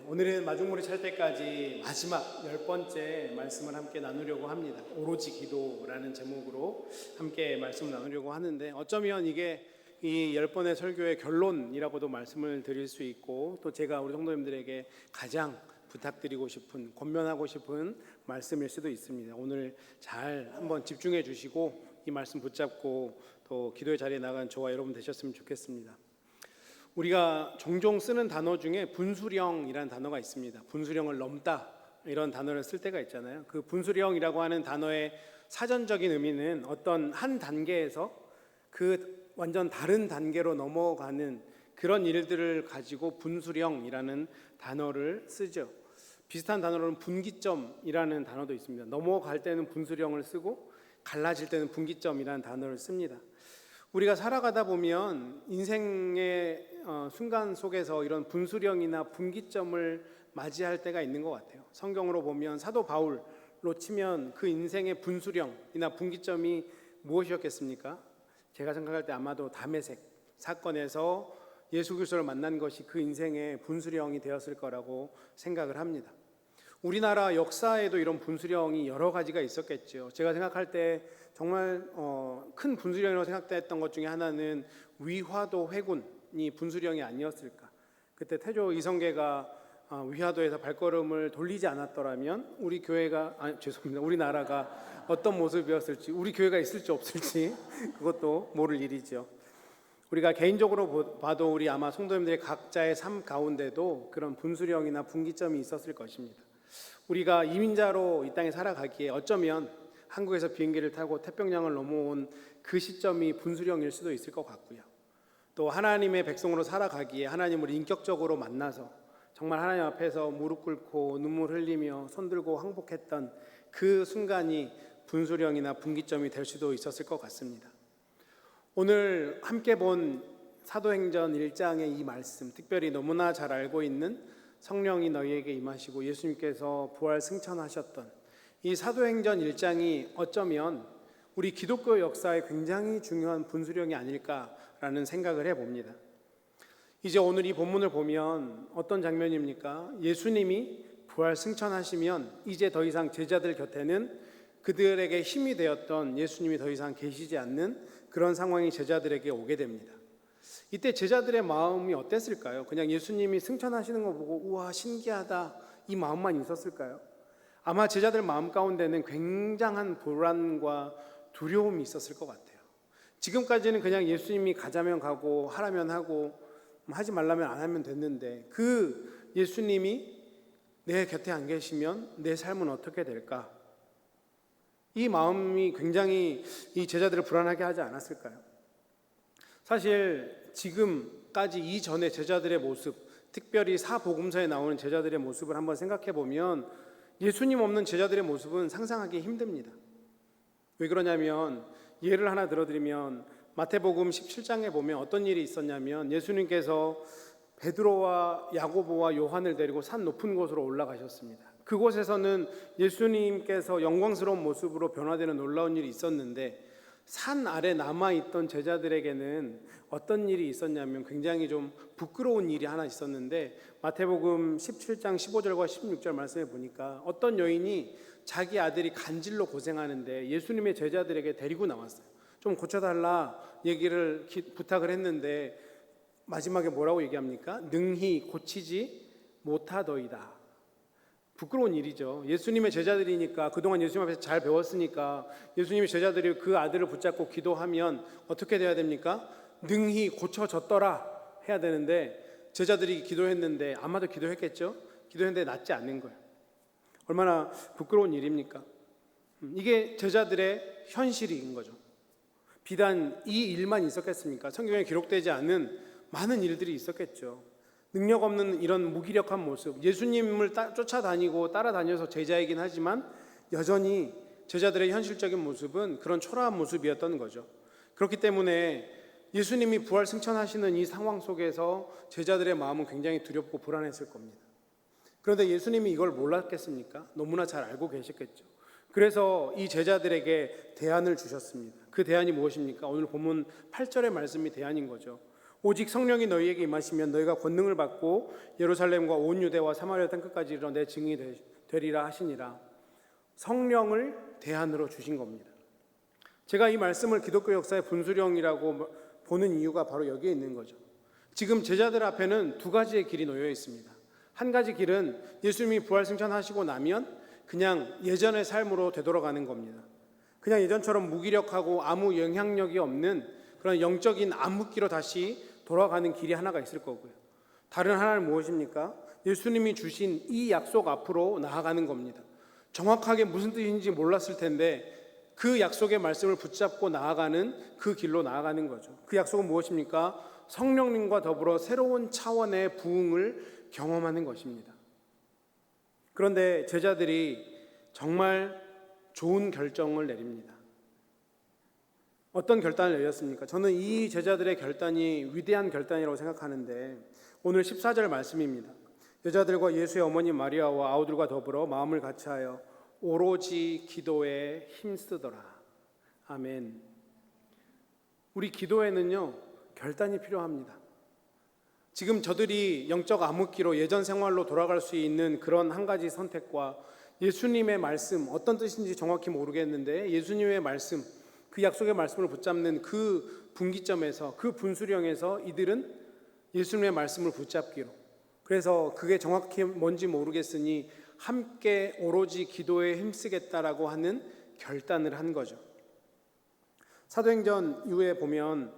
오늘은 마중물이 찰 때까지 마지막 10번째 말씀을 함께 나누려고 합니다. 오로지 기도라는 제목으로 함께 말씀을 나누려고 하는데, 어쩌면 이게 이 10번의 설교의 결론이라고도 말씀을 드릴 수 있고, 또 제가 우리 성도님들에게 가장 부탁드리고 싶은, 권면하고 싶은 말씀일 수도 있습니다. 오늘 잘 한번 집중해 주시고 이 말씀 붙잡고 또 기도의 자리에 나간 저와 여러분 되셨으면 좋겠습니다. 우리가 종종 쓰는 단어 중에 분수령이라는 단어가 있습니다. 분수령을 넘다, 이런 단어를 쓸 때가 있잖아요. 그 분수령이라고 하는 단어의 사전적인 의미는 어떤 한 단계에서 그 완전 다른 단계로 넘어가는 그런 일들을 가지고 분수령이라는 단어를 쓰죠. 비슷한 단어로는 분기점이라는 단어도 있습니다. 넘어갈 때는 분수령을 쓰고 갈라질 때는 분기점이라는 단어를 씁니다. 우리가 살아가다 보면 인생의 순간 속에서 이런 분수령이나 분기점을 맞이할 때가 있는 것 같아요. 성경으로 보면 사도 바울로 치면 그 인생의 분수령이나 분기점이 무엇이었겠습니까? 제가 생각할 때 아마도 다메섹 사건에서 예수 그리스도를 만난 것이 그 인생의 분수령이 되었을 거라고 생각을 합니다. 우리나라 역사에도 이런 분수령이 여러 가지가 있었겠죠. 제가 생각할 때 정말 큰 분수령이라고 생각됐던 것 중에 하나는 위화도 회군이 분수령이 아니었을까. 그때 태조 이성계가 위화도에서 발걸음을 돌리지 않았더라면 우리 교회가 우리나라가 어떤 모습이었을지, 우리 교회가 있을지 없을지 그것도 모를 일이죠. 우리가 개인적으로 봐도 우리 아마 성도님들의 각자의 삶 가운데도 그런 분수령이나 분기점이 있었을 것입니다. 우리가 이민자로 이 땅에 살아가기에 어쩌면 한국에서 비행기를 타고 태평양을 넘어온 그 시점이 분수령일 수도 있을 것 같고요. 또 하나님의 백성으로 살아가기에 하나님을 인격적으로 만나서 정말 하나님 앞에서 무릎 꿇고 눈물 흘리며 손들고 항복했던 그 순간이 분수령이나 분기점이 될 수도 있었을 것 같습니다. 오늘 함께 본 사도행전 1장의 이 말씀, 특별히 너무나 잘 알고 있는 성령이 너희에게 임하시고 예수님께서 부활 승천하셨던 이 사도행전 1장이 어쩌면 우리 기독교 역사에 굉장히 중요한 분수령이 아닐까라는 생각을 해봅니다. 이제 오늘 이 본문을 보면 어떤 장면입니까? 예수님이 부활 승천하시면 이제 더 이상 제자들 곁에는 그들에게 힘이 되었던 예수님이 더 이상 계시지 않는 그런 상황이 제자들에게 오게 됩니다. 이때 제자들의 마음이 어땠을까요? 그냥 예수님이 승천하시는 거 보고 우와 신기하다 이 마음만 있었을까요? 아마 제자들 마음 가운데는 굉장한 불안과 두려움이 있었을 것 같아요. 지금까지는 그냥 예수님이 가자면 가고 하라면 하고 하지 말라면 안 하면 됐는데, 그 예수님이 내 곁에 안 계시면 내 삶은 어떻게 될까? 이 마음이 굉장히 이 제자들을 불안하게 하지 않았을까요? 사실 지금까지 이전의 제자들의 모습, 특별히 사복음서에 나오는 제자들의 모습을 한번 생각해 보면 예수님 없는 제자들의 모습은 상상하기 힘듭니다. 왜 그러냐면 예를 하나 들어드리면 마태복음 17장에 보면 어떤 일이 있었냐면 예수님께서 베드로와 야고보와 요한을 데리고 산 높은 곳으로 올라가셨습니다. 그곳에서는 예수님께서 영광스러운 모습으로 변화되는 놀라운 일이 있었는데, 산 아래 남아있던 제자들에게는 어떤 일이 있었냐면 굉장히 좀 부끄러운 일이 하나 있었는데, 마태복음 17장 15절과 16절 말씀해 보니까 어떤 여인이 자기 아들이 간질로 고생하는데 예수님의 제자들에게 데리고 나왔어요. 좀 고쳐달라 얘기를 부탁을 했는데 마지막에 뭐라고 얘기합니까? 능히 고치지 못하더이다. 부끄러운 일이죠. 예수님의 제자들이니까 그동안 예수님 앞에서 잘 배웠으니까 예수님의 제자들이 그 아들을 붙잡고 기도하면 어떻게 돼야 됩니까? 능히 고쳐졌더라 해야 되는데, 제자들이 기도했는데 아마도 기도했겠죠? 기도했는데 낫지 않는 거예요. 얼마나 부끄러운 일입니까? 이게 제자들의 현실인 거죠. 비단 이 일만 있었겠습니까? 성경에 기록되지 않은 많은 일들이 있었겠죠. 능력 없는 이런 무기력한 모습, 예수님을 쫓아다니고 따라다녀서 제자이긴 하지만 여전히 제자들의 현실적인 모습은 그런 초라한 모습이었던 거죠. 그렇기 때문에 예수님이 부활 승천하시는 이 상황 속에서 제자들의 마음은 굉장히 두렵고 불안했을 겁니다. 그런데 예수님이 이걸 몰랐겠습니까? 너무나 잘 알고 계셨겠죠. 그래서 이 제자들에게 대안을 주셨습니다. 그 대안이 무엇입니까? 오늘 본문 8절의 말씀이 대안인 거죠. 오직 성령이 너희에게 임하시면 너희가 권능을 받고 예루살렘과 온 유대와 사마리아 땅끝까지 이르러 내 증인이 되리라 하시니라. 성령을 대안으로 주신 겁니다. 제가 이 말씀을 기독교 역사의 분수령이라고 보는 이유가 바로 여기에 있는 거죠. 지금 제자들 앞에는 두 가지의 길이 놓여 있습니다. 한 가지 길은 예수님이 부활 승천하시고 나면 그냥 예전의 삶으로 되돌아가는 겁니다. 그냥 예전처럼 무기력하고 아무 영향력이 없는 그런 영적인 암흑기로 다시 돌아가는 길이 하나가 있을 거고요. 다른 하나는 무엇입니까? 예수님이 주신 이 약속 앞으로 나아가는 겁니다. 정확하게 무슨 뜻인지 몰랐을 텐데 그 약속의 말씀을 붙잡고 나아가는 그 길로 나아가는 거죠. 그 약속은 무엇입니까? 성령님과 더불어 새로운 차원의 부흥을 경험하는 것입니다. 그런데 제자들이 정말 좋은 결정을 내립니다. 어떤 결단을 내렸습니까? 저는 이 제자들의 결단이 위대한 결단이라고 생각하는데 오늘 14절 말씀입니다. 여자들과 예수의 어머니 마리아와 아우들과 더불어 마음을 같이하여 오로지 기도에 힘쓰더라. 아멘. 우리 기도에는요 결단이 필요합니다. 지금 저들이 영적 암흑기로 예전 생활로 돌아갈 수 있는 그런 한 가지 선택과 예수님의 말씀, 어떤 뜻인지 정확히 모르겠는데 예수님의 말씀, 그 약속의 말씀을 붙잡는 그 분기점에서, 그 분수령에서 이들은 예수님의 말씀을 붙잡기로, 그래서 그게 정확히 뭔지 모르겠으니 함께 오로지 기도에 힘쓰겠다라고 하는 결단을 한 거죠. 사도행전 이후에 보면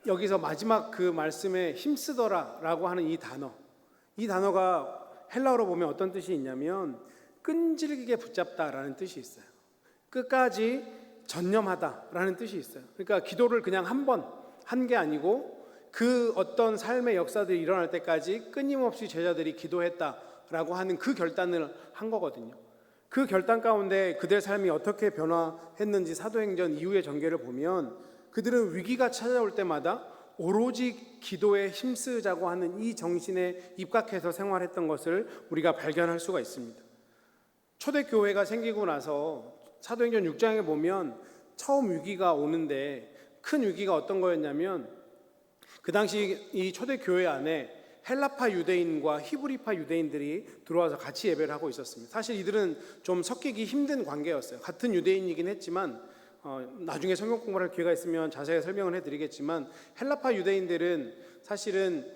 여기서 마지막 그 말씀에 힘쓰더라라고 하는 이 단어가 헬라어로 보면 어떤 뜻이 있냐면 끈질기게 붙잡다라는 뜻이 있어요. 끝까지 전념하다라는 뜻이 있어요. 그러니까 기도를 그냥 한 게 아니고 그 어떤 삶의 역사들이 일어날 때까지 끊임없이 제자들이 기도했다라고 하는 그 결단을 한 거거든요. 그 결단 가운데 그들의 삶이 어떻게 변화했는지 사도행전 이후의 전개를 보면 그들은 위기가 찾아올 때마다 오로지 기도에 힘쓰자고 하는 이 정신에 입각해서 생활했던 것을 우리가 발견할 수가 있습니다. 초대교회가 생기고 나서 사도행전 6장에 보면 처음 위기가 오는데 큰 위기가 어떤 거였냐면 그 당시 이 초대교회 안에 헬라파 유대인과 히브리파 유대인들이 들어와서 같이 예배를 하고 있었습니다. 사실 이들은 좀 섞이기 힘든 관계였어요. 같은 유대인이긴 했지만 나중에 성경 공부를 할 기회가 있으면 자세히 설명을 해드리겠지만 헬라파 유대인들은 사실은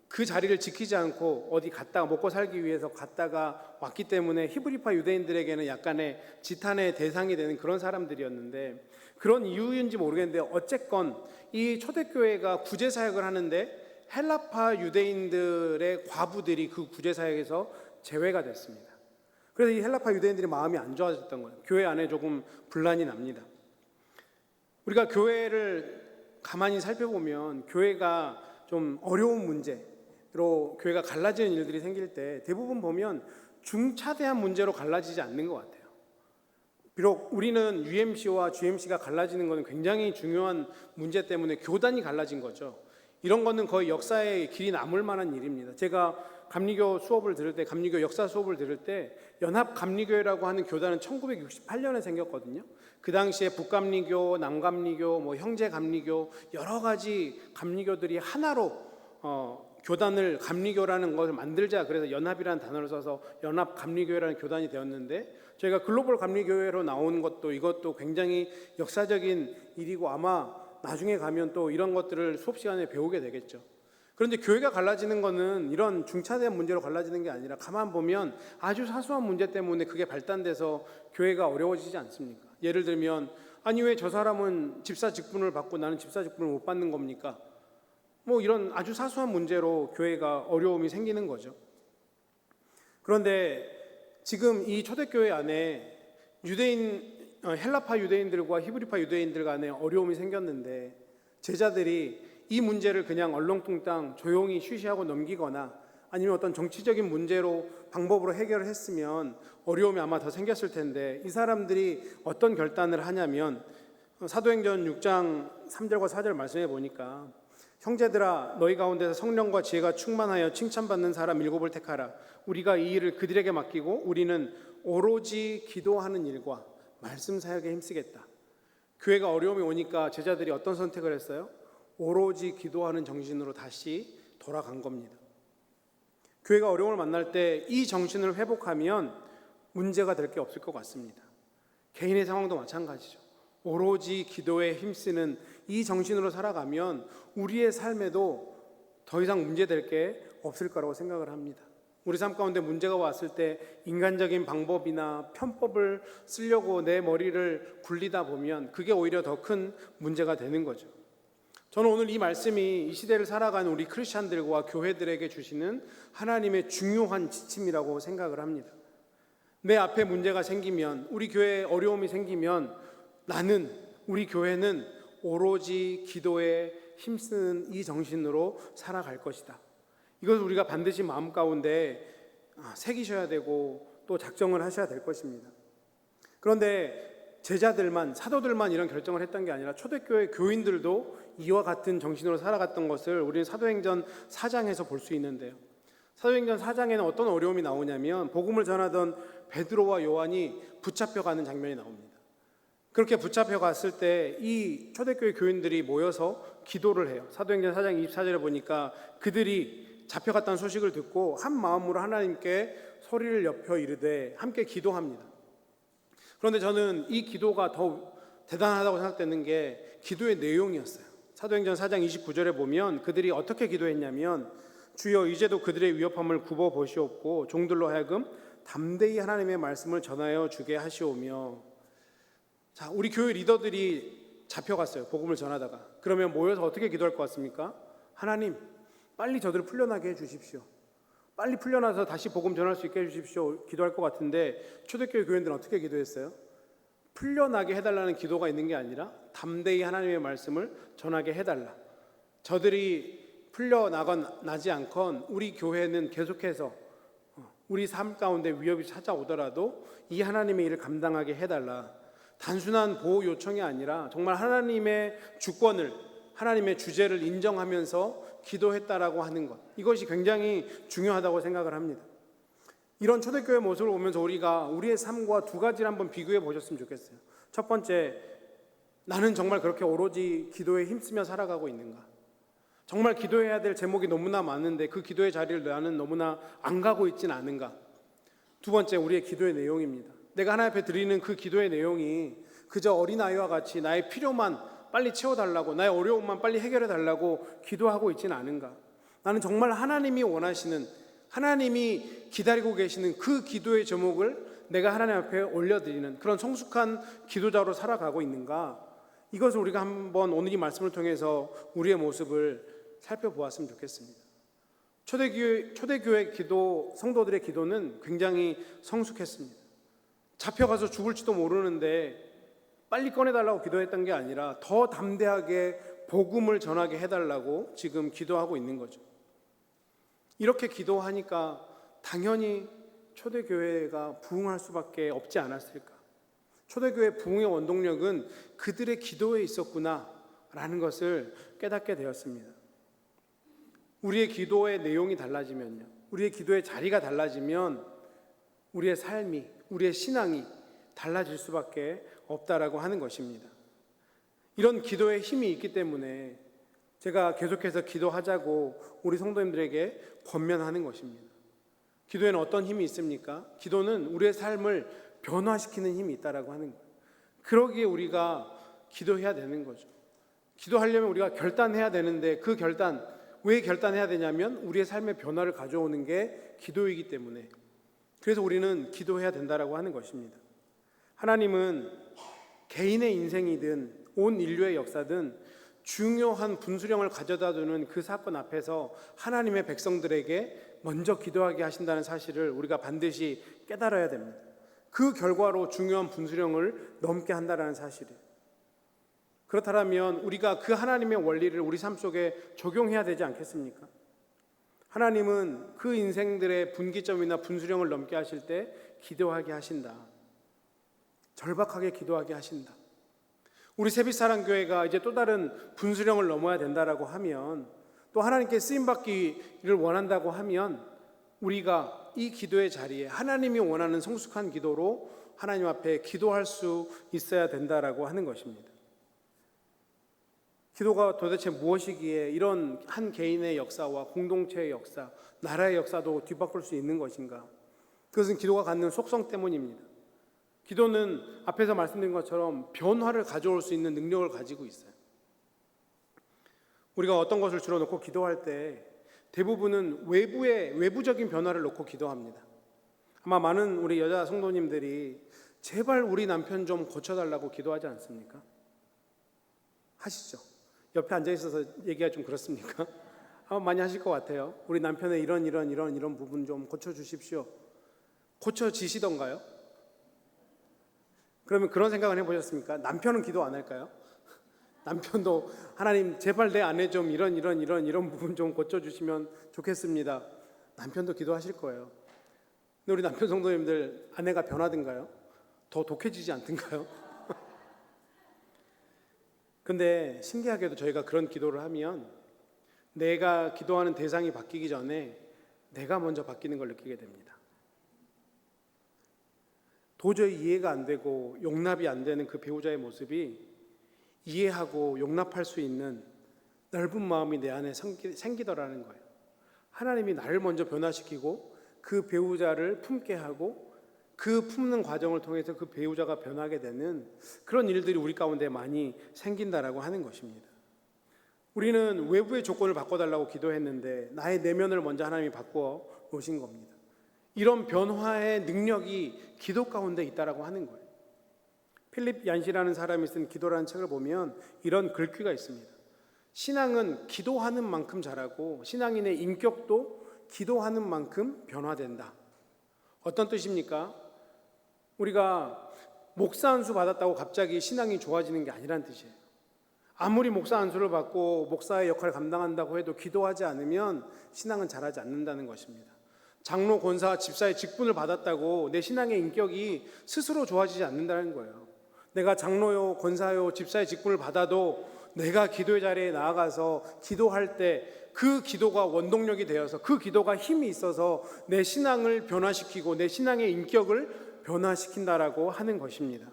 그 자리를 지키지 않고 어디 갔다가 먹고 살기 위해서 갔다가 왔기 때문에 히브리파 유대인들에게는 약간의 지탄의 대상이 되는 그런 사람들이었는데 그런 이유인지 모르겠는데 어쨌건 이 초대교회가 구제사역을 하는데 헬라파 유대인들의 과부들이 그 구제사역에서 제외가 됐습니다. 그래서 이 헬라파 유대인들이 마음이 안 좋아졌던 거예요. 교회 안에 조금 분란이 납니다. 우리가 교회를 가만히 살펴보면 교회가 좀 어려운 문제로 교회가 갈라지는 일들이 생길 때 대부분 보면 중차대한 문제로 갈라지지 않는 것 같아요. 비록 우리는 UMC와 GMC가 갈라지는 것은 굉장히 중요한 문제 때문에 교단이 갈라진 거죠. 이런 거는 거의 역사의 길이 남을 만한 일입니다. 제가 감리교 수업을 들을 때, 감리교 역사 수업을 들을 때 연합감리교회라고 하는 교단은 1968년에 생겼거든요. 그 당시에 북감리교, 남감리교, 형제감리교 여러 가지 감리교들이 하나로 교단을 감리교라는 것을 만들자 그래서 연합이라는 단어를 써서 연합감리교회라는 교단이 되었는데 저희가 글로벌 감리교회로 나오는 것도 이것도 굉장히 역사적인 일이고 아마 나중에 가면 또 이런 것들을 수업 시간에 배우게 되겠죠. 그런데 교회가 갈라지는 거는 이런 중차대한 문제로 갈라지는 게 아니라 가만 보면 아주 사소한 문제 때문에 그게 발단돼서 교회가 어려워지지 않습니까? 예를 들면 아니 왜 저 사람은 집사 직분을 받고 나는 집사 직분을 못 받는 겁니까? 이런 아주 사소한 문제로 교회가 어려움이 생기는 거죠. 그런데 지금 이 초대교회 안에 헬라파 유대인들과 히브리파 유대인들 간에 어려움이 생겼는데 제자들이 이 문제를 그냥 얼렁뚱땅 조용히 쉬쉬하고 넘기거나 아니면 어떤 정치적인 문제로 방법으로 해결을 했으면 어려움이 아마 더 생겼을 텐데 이 사람들이 어떤 결단을 하냐면 사도행전 6장 3절과 4절 말씀해 보니까 형제들아 너희 가운데서 성령과 지혜가 충만하여 칭찬받는 사람 7을 택하라. 우리가 이 일을 그들에게 맡기고 우리는 오로지 기도하는 일과 말씀 사역에 힘쓰겠다. 교회가 어려움이 오니까 제자들이 어떤 선택을 했어요? 오로지 기도하는 정신으로 다시 돌아간 겁니다. 교회가 어려움을 만날 때 이 정신을 회복하면 문제가 될 게 없을 것 같습니다. 개인의 상황도 마찬가지죠. 오로지 기도에 힘쓰는 이 정신으로 살아가면 우리의 삶에도 더 이상 문제될 게 없을 거라고 생각을 합니다. 우리 삶 가운데 문제가 왔을 때 인간적인 방법이나 편법을 쓰려고 내 머리를 굴리다 보면 그게 오히려 더 큰 문제가 되는 거죠. 저는 오늘 이 말씀이 이 시대를 살아가는 우리 크리스찬들과 교회들에게 주시는 하나님의 중요한 지침이라고 생각을 합니다. 내 앞에 문제가 생기면, 우리 교회에 어려움이 생기면 우리 교회는 오로지 기도에 힘쓰는 이 정신으로 살아갈 것이다. 이것을 우리가 반드시 마음 가운데 새기셔야 되고 또 작정을 하셔야 될 것입니다. 그런데 제자들만, 사도들만 이런 결정을 했던 게 아니라 초대교회 교인들도 이와 같은 정신으로 살아갔던 것을 우리는 사도행전 4장에서 볼 수 있는데요. 사도행전 4장에는 어떤 어려움이 나오냐면 복음을 전하던 베드로와 요한이 붙잡혀가는 장면이 나옵니다. 그렇게 붙잡혀갔을 때 이 초대교회 교인들이 모여서 기도를 해요. 사도행전 4장 24절에 보니까 그들이 잡혀갔다는 소식을 듣고 한 마음으로 하나님께 소리를 높여 이르되 함께 기도합니다. 그런데 저는 이 기도가 더 대단하다고 생각되는 게 기도의 내용이었어요. 사도행전 4장 29절에 보면 그들이 어떻게 기도했냐면 주여 이제도 그들의 위협함을 굽어 보시옵고 종들로 하여금 담대히 하나님의 말씀을 전하여 주게 하시오며. 자, 우리 교회 리더들이 잡혀갔어요. 복음을 전하다가. 그러면 모여서 어떻게 기도할 것 같습니까? 하나님, 빨리 저들을 풀려나게 해주십시오. 빨리 풀려나서 다시 복음 전할 수 있게 해주십시오. 기도할 것 같은데 초대교회 교인들은 어떻게 기도했어요? 풀려나게 해달라는 기도가 있는 게 아니라 담대히 하나님의 말씀을 전하게 해달라. 저들이 풀려나지 않건 우리 교회는 계속해서 우리 삶 가운데 위협이 찾아오더라도 이 하나님의 일을 감당하게 해달라. 단순한 보호 요청이 아니라 정말 하나님의 주권을, 하나님의 주제를 인정하면서 기도했다라고 하는 것, 이것이 굉장히 중요하다고 생각을 합니다. 이런 초대교회 모습을 보면서 우리가 우리의 삶과 두 가지를 한번 비교해 보셨으면 좋겠어요. 첫 번째, 나는 정말 그렇게 오로지 기도에 힘쓰며 살아가고 있는가? 정말 기도해야 될 제목이 너무나 많은데 그 기도의 자리를 나는 너무나 안 가고 있진 않은가? 두 번째, 우리의 기도의 내용입니다. 내가 하나님 앞에 드리는 그 기도의 내용이 그저 어린아이와 같이 나의 필요만 빨리 채워달라고, 나의 어려움만 빨리 해결해달라고 기도하고 있지는 않은가? 나는 정말 하나님이 원하시는, 하나님이 기다리고 계시는 그 기도의 제목을 내가 하나님 앞에 올려드리는 그런 성숙한 기도자로 살아가고 있는가? 이것을 우리가 한번 오늘 이 말씀을 통해서 우리의 모습을 살펴보았으면 좋겠습니다. 초대교회 기도, 성도들의 기도는 굉장히 성숙했습니다. 잡혀가서 죽을지도 모르는데 빨리 꺼내달라고 기도했던 게 아니라 더 담대하게 복음을 전하게 해달라고 지금 기도하고 있는 거죠. 이렇게 기도하니까 당연히 초대교회가 부흥할 수밖에 없지 않았을까? 초대교회 부흥의 원동력은 그들의 기도에 있었구나라는 것을 깨닫게 되었습니다. 우리의 기도의 내용이 달라지면요, 우리의 기도의 자리가 달라지면 우리의 삶이, 우리의 신앙이 달라질 수밖에 없다라고 하는 것입니다. 이런 기도의 힘이 있기 때문에 제가 계속해서 기도하자고 우리 성도님들에게 권면하는 것입니다. 기도에는 어떤 힘이 있습니까? 기도는 우리의 삶을 변화시키는 힘이 있다라고 하는 거예요. 그러기에 우리가 기도해야 되는 거죠. 기도하려면 우리가 결단해야 되는데 그 결단, 왜 결단해야 되냐면 우리의 삶의 변화를 가져오는 게 기도이기 때문에, 그래서 우리는 기도해야 된다라고 하는 것입니다. 하나님은 개인의 인생이든 온 인류의 역사든 중요한 분수령을 가져다 두는 그 사건 앞에서 하나님의 백성들에게 먼저 기도하게 하신다는 사실을 우리가 반드시 깨달아야 됩니다. 그 결과로 중요한 분수령을 넘게 한다는 사실이에요. 그렇다면 우리가 그 하나님의 원리를 우리 삶 속에 적용해야 되지 않겠습니까? 하나님은 그 인생들의 분기점이나 분수령을 넘게 하실 때 기도하게 하신다. 절박하게 기도하게 하신다. 우리 세빛사랑교회가 이제 또 다른 분수령을 넘어야 된다라고 하면, 또 하나님께 쓰임받기를 원한다고 하면, 우리가 이 기도의 자리에 하나님이 원하는 성숙한 기도로 하나님 앞에 기도할 수 있어야 된다라고 하는 것입니다. 기도가 도대체 무엇이기에 이런 한 개인의 역사와 공동체의 역사, 나라의 역사도 뒤바꿀 수 있는 것인가? 그것은 기도가 갖는 속성 때문입니다. 기도는 앞에서 말씀드린 것처럼 변화를 가져올 수 있는 능력을 가지고 있어요. 우리가 어떤 것을 주로 놓고 기도할 때 대부분은 외부적인 변화를 놓고 기도합니다. 아마 많은 우리 여자 성도님들이 제발 우리 남편 좀 고쳐달라고 기도하지 않습니까? 하시죠. 옆에 앉아 있어서 얘기가 좀 그렇습니까? 아마 많이 하실 것 같아요. 우리 남편의 이런 부분 좀 고쳐주십시오. 고쳐지시던가요? 그러면 그런 생각을 해보셨습니까? 남편은 기도 안 할까요? 남편도 하나님 제발 내 아내 좀 이런 부분 좀 고쳐주시면 좋겠습니다. 남편도 기도하실 거예요. 근데 우리 남편 성도님들 아내가 변하든가요? 더 독해지지 않든가요? 근데 신기하게도 저희가 그런 기도를 하면 내가 기도하는 대상이 바뀌기 전에 내가 먼저 바뀌는 걸 느끼게 됩니다. 도저히 이해가 안 되고 용납이 안 되는 그 배우자의 모습이 이해하고 용납할 수 있는 넓은 마음이 내 안에 생기더라는 거예요. 하나님이 나를 먼저 변화시키고 그 배우자를 품게 하고 그 품는 과정을 통해서 그 배우자가 변하게 되는 그런 일들이 우리 가운데 많이 생긴다라고 하는 것입니다. 우리는 외부의 조건을 바꿔달라고 기도했는데 나의 내면을 먼저 하나님이 바꾸어 놓으신 겁니다. 이런 변화의 능력이 기도 가운데 있다라고 하는 거예요. 필립 얀시라는 사람이 쓴 기도라는 책을 보면 이런 글귀가 있습니다. 신앙은 기도하는 만큼 자라고 신앙인의 인격도 기도하는 만큼 변화된다. 어떤 뜻입니까? 우리가 목사 안수 받았다고 갑자기 신앙이 좋아지는 게 아니란 뜻이에요. 아무리 목사 안수를 받고 목사의 역할을 감당한다고 해도 기도하지 않으면 신앙은 자라지 않는다는 것입니다. 장로, 권사, 집사의 직분을 받았다고 내 신앙의 인격이 스스로 좋아지지 않는다는 거예요. 내가 장로요, 권사요, 집사의 직분을 받아도 내가 기도의 자리에 나아가서 기도할 때 그 기도가 원동력이 되어서 그 기도가 힘이 있어서 내 신앙을 변화시키고 내 신앙의 인격을 변화시킨다라고 하는 것입니다.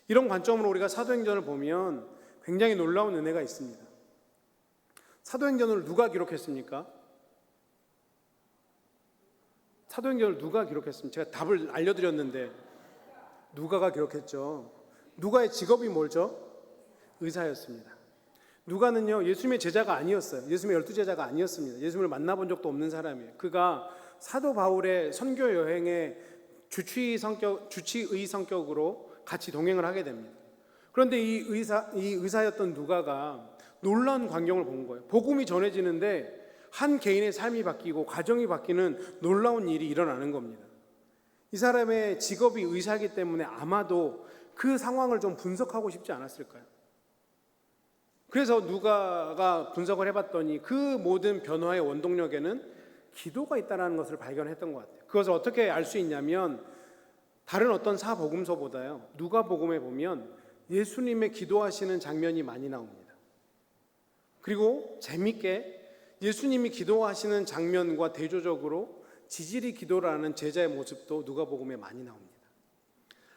이런 관점으로 우리가 사도행전을 보면 굉장히 놀라운 은혜가 있습니다. 사도행전을 누가 기록했습니까? 사도행전을 누가 기록했습니까? 제가 답을 알려드렸는데 누가가 기록했죠. 누가의 직업이 뭐죠? 의사였습니다. 누가는요 예수님의 제자가 아니었어요. 예수님의 12제자가 아니었습니다. 예수님을 만나본 적도 없는 사람이에요. 그가 사도 바울의 선교 여행에 주치의 성격으로 같이 동행을 하게 됩니다. 그런데 이 의사였던 누가가 놀라운 광경을 본 거예요. 복음이 전해지는데 한 개인의 삶이 바뀌고 가정이 바뀌는 놀라운 일이 일어나는 겁니다. 이 사람의 직업이 의사이기 때문에 아마도 그 상황을 좀 분석하고 싶지 않았을까요? 그래서 누가가 분석을 해봤더니 그 모든 변화의 원동력에는 기도가 있다는 것을 발견했던 것 같아요. 그것을 어떻게 알 수 있냐면 다른 어떤 사복음서보다요 누가복음에 보면 예수님의 기도하시는 장면이 많이 나옵니다. 그리고 재밌게 예수님이 기도하시는 장면과 대조적으로 지질이 기도를 하는 제자의 모습도 누가복음에 많이 나옵니다.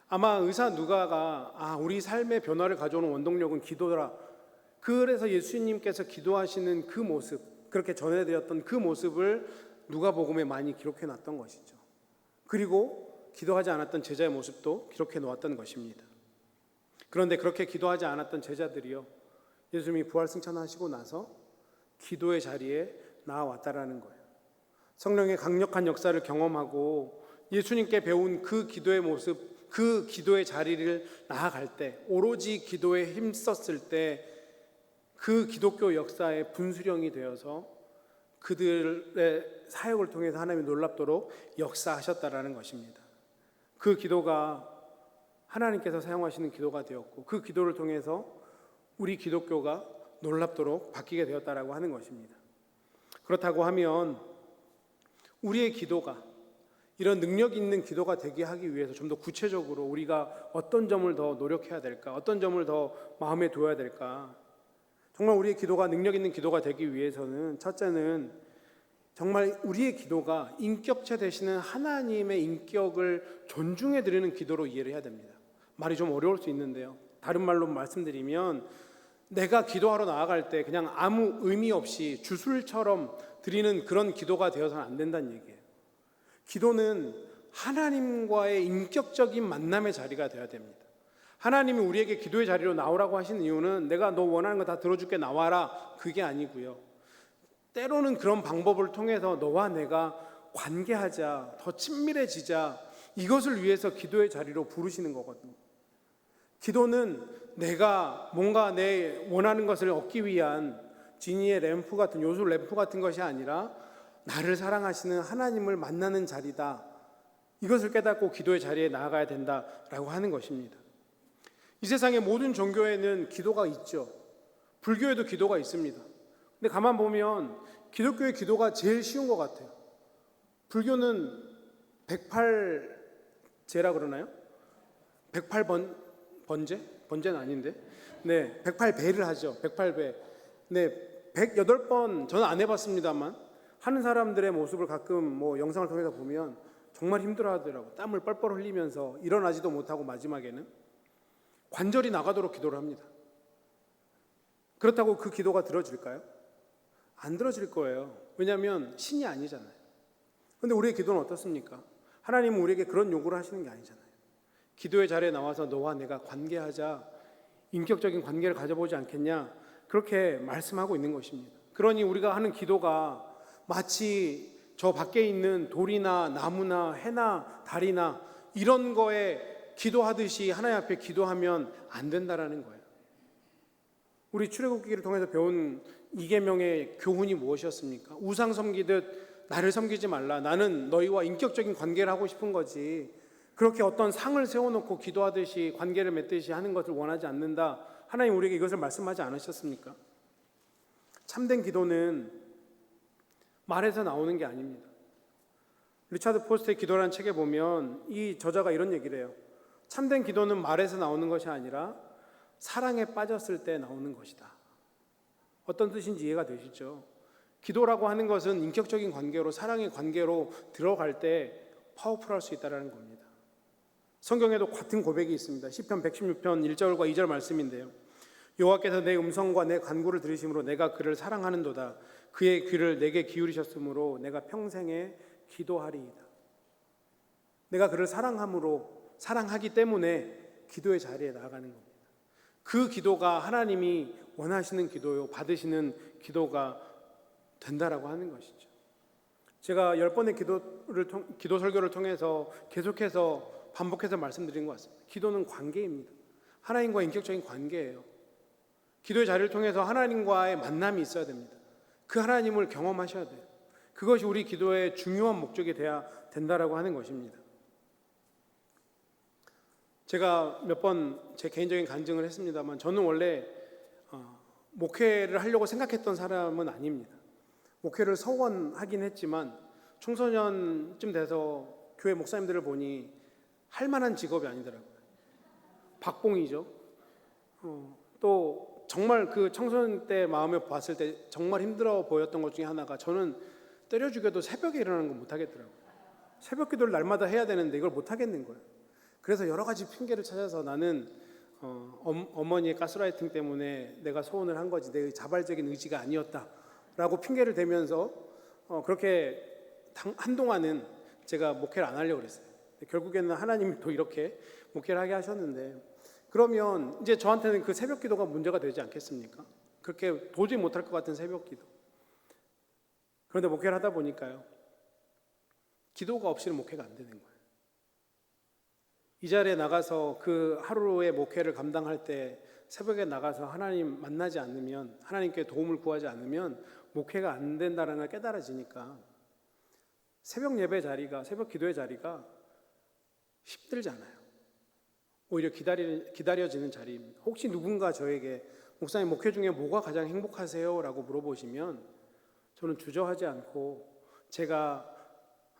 아마 의사 누가가 우리 삶의 변화를 가져오는 원동력은 기도라. 그래서 예수님께서 기도하시는 그 모습, 그렇게 전해드렸던 그 모습을 누가복음에 많이 기록해 놨던 것이죠. 그리고 기도하지 않았던 제자의 모습도 기록해 놓았던 것입니다. 그런데 그렇게 기도하지 않았던 제자들이요 예수님이 부활승천하시고 나서 기도의 자리에 나아왔다라는 거예요. 성령의 강력한 역사를 경험하고 예수님께 배운 그 기도의 모습, 그 기도의 자리를 나아갈 때, 오로지 기도에 힘썼을 때 그 기독교 역사의 분수령이 되어서 그들의 사역을 통해서 하나님이 놀랍도록 역사하셨다라는 것입니다. 그 기도가 하나님께서 사용하시는 기도가 되었고 그 기도를 통해서 우리 기독교가 놀랍도록 바뀌게 되었다라고 하는 것입니다. 그렇다고 하면 우리의 기도가 이런 능력 있는 기도가 되게 하기 위해서 좀 더 구체적으로 우리가 어떤 점을 더 노력해야 될까? 어떤 점을 더 마음에 둬야 될까? 정말 우리의 기도가 능력 있는 기도가 되기 위해서는 첫째는 정말 우리의 기도가 인격체 되시는 하나님의 인격을 존중해 드리는 기도로 이해를 해야 됩니다. 말이 좀 어려울 수 있는데요. 다른 말로 말씀드리면 내가 기도하러 나아갈 때 그냥 아무 의미 없이 주술처럼 드리는 그런 기도가 되어서는 안 된다는 얘기예요. 기도는 하나님과의 인격적인 만남의 자리가 되어야 됩니다. 하나님이 우리에게 기도의 자리로 나오라고 하신 이유는 내가 너 원하는 거 다 들어줄게 나와라, 그게 아니고요. 때로는 그런 방법을 통해서 너와 내가 관계하자, 더 친밀해지자, 이것을 위해서 기도의 자리로 부르시는 거거든요. 기도는 내가 뭔가 내 원하는 것을 얻기 위한 지니의 램프 같은, 요술 램프 같은 것이 아니라 나를 사랑하시는 하나님을 만나는 자리다, 이것을 깨닫고 기도의 자리에 나아가야 된다라고 하는 것입니다. 이 세상의 모든 종교에는 기도가 있죠. 불교에도 기도가 있습니다. 근데 가만 보면 기독교의 기도가 제일 쉬운 것 같아요. 불교는 108제라 그러나요? 108번제? 번제는 아닌데. 네, 108배를 하죠. 108배. 네, 108번 저는 안 해봤습니다만 하는 사람들의 모습을 가끔 뭐 영상을 통해서 보면 정말 힘들어하더라고요. 땀을 뻘뻘 흘리면서 일어나지도 못하고 마지막에는 관절이 나가도록 기도를 합니다. 그렇다고 그 기도가 들어질까요? 안 들어질 거예요. 왜냐하면 신이 아니잖아요. 그런데 우리의 기도는 어떻습니까? 하나님은 우리에게 그런 요구를 하시는 게 아니잖아요. 기도의 자리에 나와서 너와 내가 관계하자, 인격적인 관계를 가져보지 않겠냐, 그렇게 말씀하고 있는 것입니다. 그러니 우리가 하는 기도가 마치 저 밖에 있는 돌이나 나무나 해나 달이나 이런 거에 기도하듯이 하나님 앞에 기도하면 안 된다라는 거예요. 우리 출애굽기를 통해서 배운 이계명의 교훈이 무엇이었습니까? 우상 섬기듯 나를 섬기지 말라. 나는 너희와 인격적인 관계를 하고 싶은 거지, 그렇게 어떤 상을 세워놓고 기도하듯이 관계를 맺듯이 하는 것을 원하지 않는다. 하나님 우리에게 이것을 말씀하지 않으셨습니까? 참된 기도는 말에서 나오는 게 아닙니다. 리차드 포스트의 기도라는 책에 보면 이 저자가 이런 얘기를 해요. 참된 기도는 말에서 나오는 것이 아니라 사랑에 빠졌을 때 나오는 것이다. 어떤 뜻인지 이해가 되시죠? 기도라고 하는 것은 인격적인 관계로, 사랑의 관계로 들어갈 때 파워풀할 수 있다는 겁니다. 성경에도 같은 고백이 있습니다. 시편 116편 1절과 2절 말씀인데요. 여호와께서 내 음성과 내 간구를 들으심으로 내가 그를 사랑하는도다. 그의 귀를 내게 기울이셨으므로 내가 평생에 기도하리이다. 내가 그를 사랑하기 때문에 기도의 자리에 나아가는 겁니다. 그 기도가 하나님이 원하시는 기도요, 받으시는 기도가 된다라고 하는 것이죠. 제가 10번의 기도 설교를 통해서 계속해서 반복해서 말씀드린 것 같습니다. 기도는 관계입니다. 하나님과 인격적인 관계예요. 기도의 자리를 통해서 하나님과의 만남이 있어야 됩니다. 그 하나님을 경험하셔야 돼요. 그것이 우리 기도의 중요한 목적이 돼야 된다라고 하는 것입니다. 제가 몇 번 제 개인적인 간증을 했습니다만 저는 원래 목회를 하려고 생각했던 사람은 아닙니다. 목회를 서원하긴 했지만 청소년쯤 돼서 교회 목사님들을 보니 할 만한 직업이 아니더라고요. 박봉이죠. 또 정말 그 청소년 때 마음에 봤을 때 정말 힘들어 보였던 것 중에 하나가, 저는 때려 죽여도 새벽에 일어나는 걸 못 하겠더라고요. 새벽 기도를 날마다 해야 되는데 이걸 못 하겠는 거예요. 그래서 여러 가지 핑계를 찾아서 나는 어머니의 가스라이팅 때문에 내가 소원을 한 거지 내 자발적인 의지가 아니었다라고 핑계를 대면서 그렇게 한동안은 제가 목회를 안 하려고 그랬어요. 결국에는 하나님이 또 이렇게 목회를 하게 하셨는데, 그러면 이제 저한테는 그 새벽 기도가 문제가 되지 않겠습니까? 그렇게 도저히 못할 것 같은 새벽 기도. 그런데 목회를 하다 보니까요, 기도가 없이는 목회가 안 되는 거예요. 이 자리에 나가서 그 하루의 목회를 감당할 때 새벽에 나가서 하나님 만나지 않으면, 하나님께 도움을 구하지 않으면 목회가 안 된다는 걸 깨달아지니까 새벽 예배 자리가, 새벽 기도의 자리가 힘들잖아요. 오히려 기다려지는 자리입니다. 혹시 누군가 저에게 목사님 목회 중에 뭐가 가장 행복하세요? 라고 물어보시면 저는 주저하지 않고 제가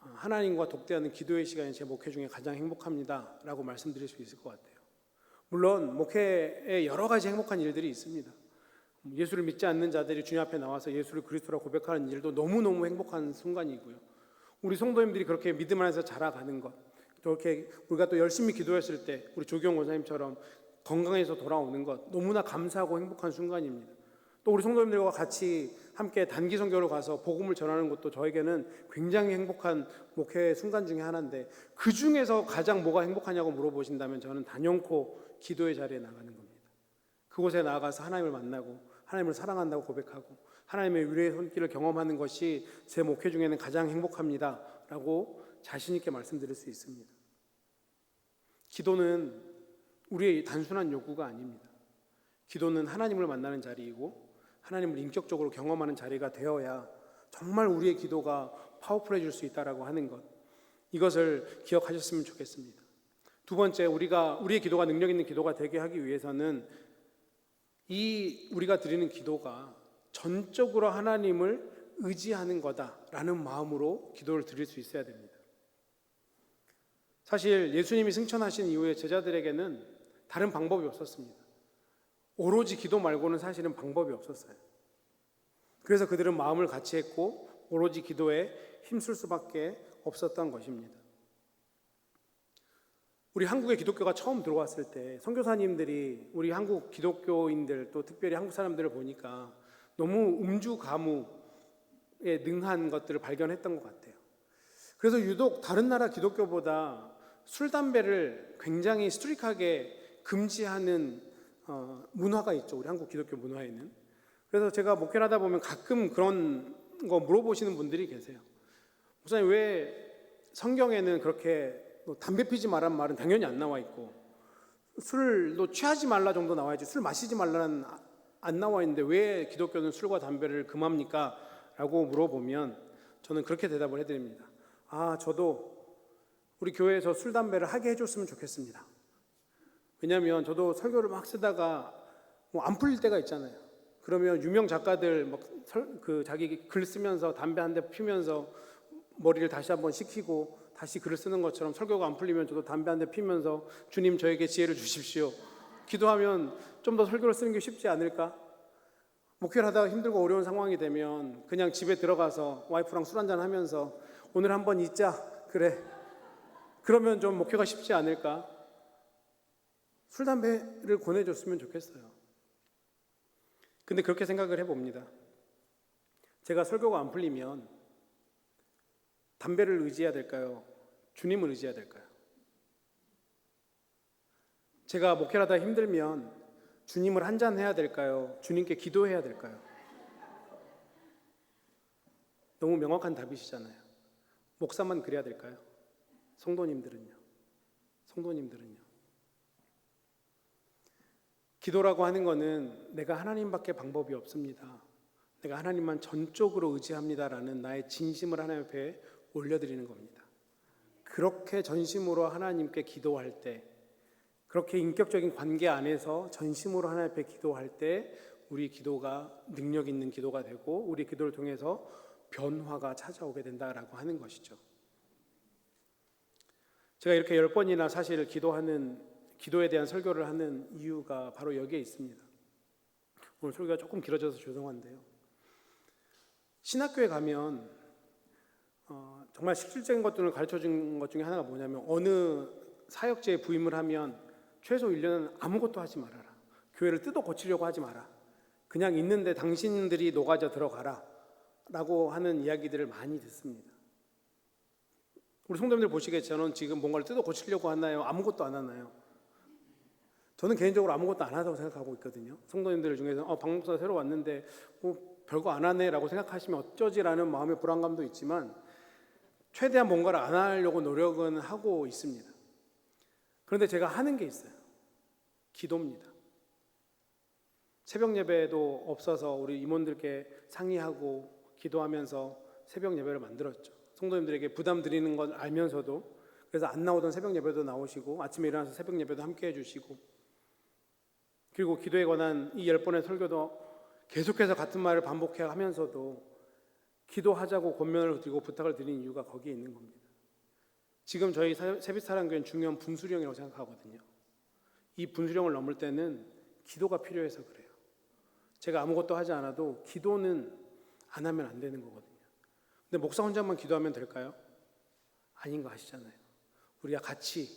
하나님과 독대하는 기도의 시간이 제 목회 중에 가장 행복합니다라고 말씀드릴 수 있을 것 같아요. 물론 목회에 여러 가지 행복한 일들이 있습니다. 예수를 믿지 않는 자들이 주님 앞에 나와서 예수를 그리스도라고 고백하는 일도 너무너무 행복한 순간이고요. 우리 성도님들이 그렇게 믿음 안에서 자라가는 것, 또 이렇게 우리가 또 열심히 기도했을 때 우리 조경 원사님처럼 건강해서 돌아오는 것, 너무나 감사하고 행복한 순간입니다. 또 우리 성도님들과 같이 함께 단기 선교로 가서 복음을 전하는 것도 저에게는 굉장히 행복한 목회의 순간 중에 하나인데, 그 중에서 가장 뭐가 행복하냐고 물어보신다면 저는 단연코 기도의 자리에 나가는 겁니다. 그곳에 나아가서 하나님을 만나고 하나님을 사랑한다고 고백하고 하나님의 의뢰의 손길을 경험하는 것이 제 목회 중에는 가장 행복합니다 라고 자신 있게 말씀드릴 수 있습니다. 기도는 우리의 단순한 요구가 아닙니다. 기도는 하나님을 만나는 자리이고 하나님을 인격적으로 경험하는 자리가 되어야 정말 우리의 기도가 파워풀해질 수 있다라고 하는 것, 이것을 기억하셨으면 좋겠습니다. 두 번째, 우리의 기도가 능력 있는 기도가 되게 하기 위해서는 우리가 드리는 기도가 전적으로 하나님을 의지하는 거다라는 마음으로 기도를 드릴 수 있어야 됩니다. 사실 예수님이 승천하신 이후에 제자들에게는 다른 방법이 없었습니다. 오로지 기도 말고는 사실은 방법이 없었어요. 그래서 그들은 마음을 같이 했고 오로지 기도에 힘쓸 수밖에 없었던 것입니다. 우리 한국의 기독교가 처음 들어왔을 때 선교사님들이 우리 한국 기독교인들, 또 특별히 한국 사람들을 보니까 너무 음주가무에 능한 것들을 발견했던 것 같아요. 그래서 유독 다른 나라 기독교보다 술, 담배를 굉장히 스트릭하게 금지하는 문화가 있죠, 우리 한국 기독교 문화에는. 그래서 제가 목회를 하다 보면 가끔 그런 거 물어보시는 분들이 계세요. 목사님, 왜 성경에는 그렇게 담배 피지 말라는 말은 당연히 안 나와 있고 술도 취하지 말라 정도 나와야지 술 마시지 말라는 안 나와 있는데 왜 기독교는 술과 담배를 금합니까? 라고 물어보면 저는 그렇게 대답을 해드립니다. 저도 우리 교회에서 술, 담배를 하게 해줬으면 좋겠습니다. 왜냐하면 저도 설교를 막 쓰다가 안 풀릴 때가 있잖아요. 그러면 유명 작가들 자기 글 쓰면서 담배 한 대 피면서 머리를 다시 한번 식히고 다시 글을 쓰는 것처럼 설교가 안 풀리면 저도 담배 한 대 피면서 주님 저에게 지혜를 주십시오 기도하면 좀 더 설교를 쓰는 게 쉽지 않을까? 목회를 하다가 힘들고 어려운 상황이 되면 그냥 집에 들어가서 와이프랑 술 한잔 하면서 오늘 한번 잊자, 그래, 그러면 좀 목회가 쉽지 않을까? 술, 담배를 권해줬으면 좋겠어요. 근데 그렇게 생각을 해봅니다. 제가 설교가 안 풀리면 담배를 의지해야 될까요? 주님을 의지해야 될까요? 제가 목회를 하다 힘들면 주님을 한잔해야 될까요? 주님께 기도해야 될까요? 너무 명확한 답이시잖아요. 목사만 그래야 될까요? 성도님들은요? 기도라고 하는 거는 내가 하나님밖에 방법이 없습니다, 내가 하나님만 전적으로 의지합니다라는 나의 진심을 하나님 앞에 올려드리는 겁니다. 그렇게 전심으로 하나님께 기도할 때, 그렇게 인격적인 관계 안에서 전심으로 하나님 앞에 기도할 때 우리 기도가 능력 있는 기도가 되고 우리 기도를 통해서 변화가 찾아오게 된다라고 하는 것이죠. 제가 이렇게 10번이나 사실 기도에 대한 설교를 하는 이유가 바로 여기에 있습니다. 오늘 설교가 조금 길어져서 죄송한데요, 신학교에 가면 정말 실질적인 것들을 가르쳐준 것 중에 하나가 뭐냐면 어느 사역제에 부임을 하면 최소 1년은 아무것도 하지 말아라, 교회를 뜯어 고치려고 하지 마라, 그냥 있는데 당신들이 녹아져 들어가라 라고 하는 이야기들을 많이 듣습니다. 우리 성도님들 보시기에 저는 지금 뭔가를 뜯어 고치려고 하나요? 아무것도 안 하나요? 저는 개인적으로 아무것도 안 하다고 생각하고 있거든요. 성도님들 중에서 박목사 새로 왔는데 별거 안 하네 라고 생각하시면 어쩌지라는 마음의 불안감도 있지만 최대한 뭔가를 안 하려고 노력은 하고 있습니다. 그런데 제가 하는 게 있어요. 기도입니다. 새벽 예배도 없어서 우리 임원들께 상의하고 기도하면서 새벽 예배를 만들었죠. 성도님들에게 부담 드리는 건 알면서도. 그래서 안 나오던 새벽 예배도 나오시고 아침에 일어나서 새벽 예배도 함께 해주시고, 그리고 기도에 관한 이 10번의 설교도 계속해서 같은 말을 반복해 하면서도 기도하자고 권면을 드리고 부탁을 드린 이유가 거기에 있는 겁니다. 지금 저희 세빛사랑교회는 중요한 분수령이라고 생각하거든요. 이 분수령을 넘을 때는 기도가 필요해서 그래요. 제가 아무것도 하지 않아도 기도는 안 하면 안 되는 거거든요. 근데 목사 혼자만 기도하면 될까요? 아닌 거 아시잖아요. 우리가 같이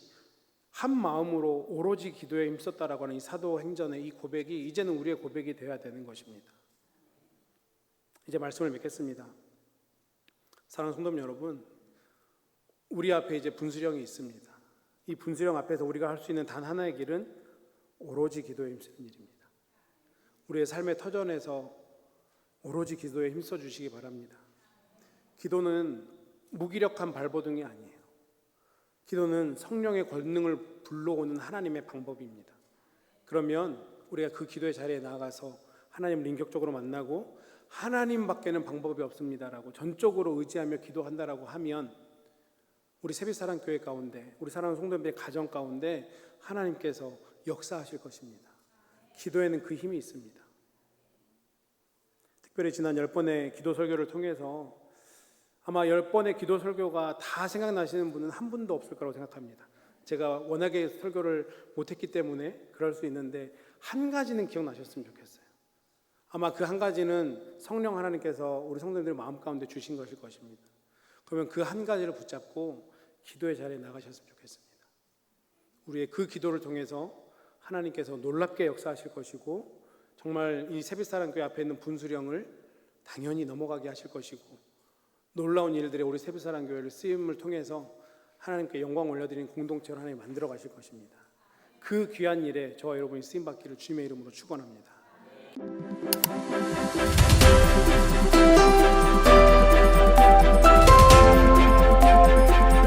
한 마음으로 오로지 기도에 힘썼다라고 하는 이 사도행전의 이 고백이 이제는 우리의 고백이 되어야 되는 것입니다. 이제 말씀을 맺겠습니다. 사랑하는 성도님 여러분, 우리 앞에 이제 분수령이 있습니다. 이 분수령 앞에서 우리가 할 수 있는 단 하나의 길은 오로지 기도에 힘쓰는 일입니다. 우리의 삶의 터전에서 오로지 기도에 힘써 주시기 바랍니다. 기도는 무기력한 발버둥이 아니에요. 기도는 성령의 권능을 불러오는 하나님의 방법입니다. 그러면 우리가 그 기도의 자리에 나아가서 하나님을 인격적으로 만나고 하나님밖에는 방법이 없습니다라고 전적으로 의지하며 기도한다라고 하면 우리 세빛사랑교회 가운데, 우리 사랑하는 성도님들의 가정 가운데 하나님께서 역사하실 것입니다. 기도에는 그 힘이 있습니다. 특별히 지난 10번의 기도 설교를 통해서 아마 10번의 기도 설교가 다 생각나시는 분은 한 분도 없을 거라고 생각합니다. 제가 워낙에 설교를 못했기 때문에 그럴 수 있는데 한 가지는 기억나셨으면 좋겠어요. 아마 그 한 가지는 성령 하나님께서 우리 성도님들 마음 가운데 주신 것일 것입니다. 그러면 그 한 가지를 붙잡고 기도의 자리에 나가셨으면 좋겠습니다. 우리의 그 기도를 통해서 하나님께서 놀랍게 역사하실 것이고 정말 이 세빛사랑교회 앞에 있는 분수령을 당연히 넘어가게 하실 것이고 놀라운 일들에 우리 세빛사랑교회를 쓰임을 통해서 하나님께 영광 올려드리는 공동체를 하나님 만들어 가실 것입니다. 그 귀한 일에 저와 여러분이 쓰임받기를 주님의 이름으로 축원합니다.